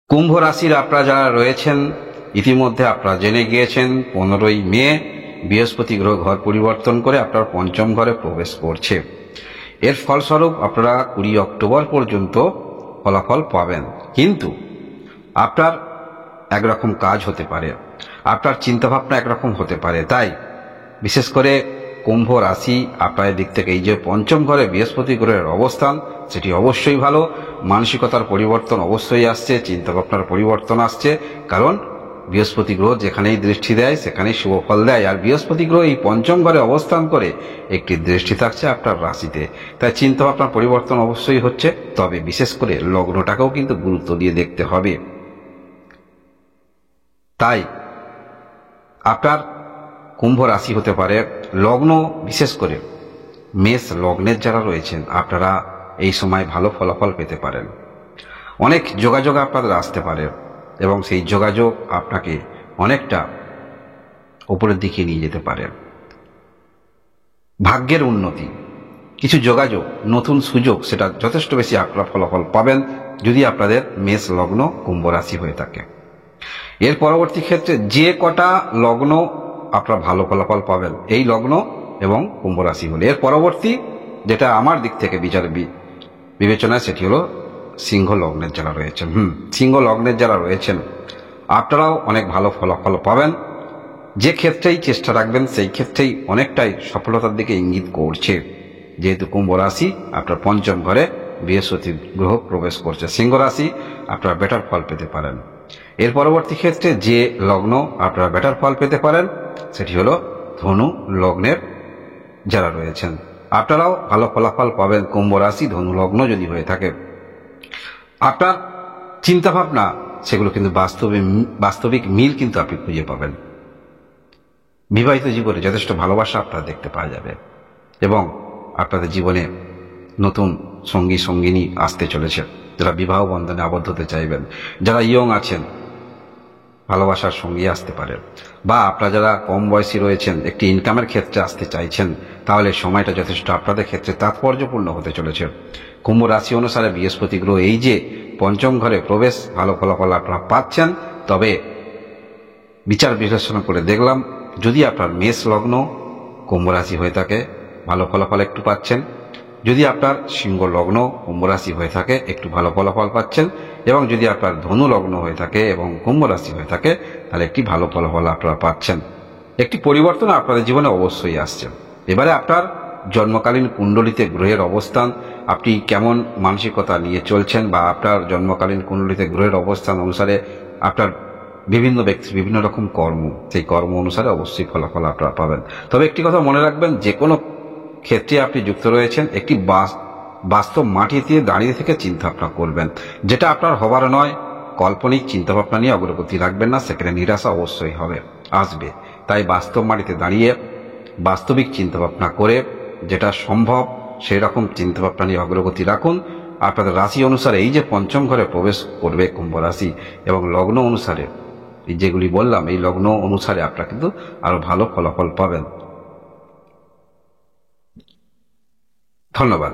কুম্ভ রাশির আপনারা যারা রয়েছেন, ইতিমধ্যে আপনারা জেনে গিয়েছেন 15ই মে বৃহস্পতি গ্রহ ঘর পরিবর্তন করে আপনার পঞ্চম ঘরে প্রবেশ করছে। এর ফলস্বরূপ আপনারা 20 অক্টোবর পর্যন্ত ফলাফল পাবেন। কিন্তু আপনার একরকম কাজ হতে পারে, আপনার চিন্তাভাবনা একরকম হতে পারে। তাই বিশেষ করে কুম্ভ রাশি আপনার দিক থেকে এই যে পঞ্চম ঘরে বৃহস্পতি গ্রহের অবস্থান, সেটি অবশ্যই ভালো। মানসিকতার পরিবর্তন অবশ্যই আসছে, চিন্তাভাবনার পরিবর্তন আসছে। কারণ বৃহস্পতি গ্রহ যেখানেই দৃষ্টি দেয় সেখানেই শুভ ফল দেয়। আর বৃহস্পতি গ্রহ এই পঞ্চম ঘরে অবস্থান করে একটি দৃষ্টি থাকছে আপনার রাশিতে। তাই চিন্তাভাবনার পরিবর্তন অবশ্যই হচ্ছে। তবে বিশেষ করে লগ্নটাকেও কিন্তু গুরুত্ব দিয়ে দেখতে হবে। তাই আপনার কুম্ভ রাশি হতে পারে লগ্ন, বিশেষ করে মেষ লগ্নের যারা রয়েছেন আপনারা এই সময় ভালো ফলাফল পেতে পারেন। অনেক যোগাযোগ আপনাদের আসতে পারে এবং সেই যোগাযোগ আপনাকে অনেকটা উপরের দিকে নিয়ে যেতে পারে। ভাগ্যের উন্নতি, কিছু যোগাযোগ, নতুন সুযোগ, সেটা যথেষ্ট বেশি আপনারা ফলাফল পাবেন যদি আপনাদের মেষ লগ্ন কুম্ভ রাশি হয়ে থাকে। এর পরবর্তী ক্ষেত্রে যে কটা লগ্ন আপনারা ভালো ফলাফল পাবেন এই লগ্ন এবং কুম্ভ রাশি হলে, এর পরবর্তী যেটা আমার দিক থেকে বিবেচনায় সেটি হলো সিংহ লগ্নের যারা রয়েছেন। সিংহ লগ্নের যারা রয়েছেন আপনারাও অনেক ভালো ফলাফল পাবেন। যে ক্ষেত্রেই চেষ্টা রাখবেন সেই ক্ষেত্রেই অনেকটাই সফলতার দিকে ইঙ্গিত করছে। যেহেতু কুম্ভ রাশি আপনার পঞ্চম ঘরে বৃহস্পতি গ্রহ প্রবেশ করছে, সিংহ রাশি আপনারা বেটার ফল পেতে পারেন। এর পরবর্তী ক্ষেত্রে যে লগ্ন আপনারা বেটার ফল পেতে পারেন সেটি হলো ধনু লগ্নের যারা রয়েছেন। আপনারাও ভালো ফলাফল পাবেন কুম্ভ রাশি ধনু লগ্ন যদি হয়ে থাকে। আপনার চিন্তাভাবনা সেগুলো কিন্তু বাস্তবিক মিল কিন্তু আপনি খুঁজে পাবেন। বিবাহিত জীবনে যথেষ্ট ভালোবাসা আপনারা দেখতে পাওয়া যাবে এবং আপনাদের জীবনে নতুন সঙ্গী সঙ্গিনী আসতে চলেছে। যারা বিবাহ বন্ধনে আবদ্ধ হতে চাইবেন, যারা ইয়ং আছেন, ভালোবাসার সঙ্গী আসতে পারে। বা আপনারা যারা কম বয়সী রয়েছেন, একটি ইনকামের ক্ষেত্রে আসতে চাইছেন, তাহলে সময়টা যথেষ্ট আপনাদের ক্ষেত্রে তাৎপর্যপূর্ণ হতে চলেছে। কুম্ভ রাশি অনুসারে বৃহস্পতি গ্রহ এই যে পঞ্চম ঘরে প্রবেশ, ভালো ফলাফল আপনারা পাচ্ছেন। তবে বিচার বিশ্লেষণ করে দেখলাম যদি আপনার মেষ লগ্ন কুম্ভ রাশি হয়ে থাকে ভালো ফলাফল একটু পাচ্ছেন, যদি আপনার সিংহ লগ্ন কুম্ভ রাশি হয়ে থাকে একটু ভালো ফলাফল পাচ্ছেন, এবং যদি আপনার ধনু লগ্ন হয়ে থাকে এবং কুম্ভ রাশি হয়ে থাকে তাহলে একটি ভালো ফলাফল আপনারা পাচ্ছেন। একটি পরিবর্তন আপনাদের জীবনে অবশ্যই আসছে। এবারে আপনার জন্মকালীন কুণ্ডলিতে গ্রহের অবস্থান, আপনি কেমন মানসিকতা নিয়ে চলছেন, বা আপনার জন্মকালীন কুণ্ডলিতে গ্রহের অবস্থান অনুসারে আপনার বিভিন্ন ব্যক্তি বিভিন্ন রকম কর্ম, সেই কর্ম অনুসারে অবশ্যই ফলাফল আপনারা পাবেন। তবে একটি কথা মনে রাখবেন, যে কোনো ক্ষেত্রে আপনি যুক্ত রয়েছেন একটি বাস্তব মাটিতে দাঁড়িয়ে থেকে চিন্তা ভাবনা করবেন। যেটা আপনার হবার নয়, কাল্পনিক চিন্তাভাবনা নিয়ে অগ্রগতি রাখবেন না, সেখানে নিরাশা অবশ্যই আসবে। তাই বাস্তব মাটিতে দাঁড়িয়ে বাস্তবিক চিন্তাভাবনা করে যেটা সম্ভব সেই রকম চিন্তাভাবনা নিয়ে অগ্রগতি রাখুন। আপনাদের রাশি অনুসারে এই যে পঞ্চম ঘরে প্রবেশ করবে কুম্ভ রাশি, এবং লগ্ন অনুসারে যেগুলি বললাম এই লগ্ন অনুসারে আপনারা কিন্তু আরো ভালো ফলাফল পাবেন। ধন্যবাদ।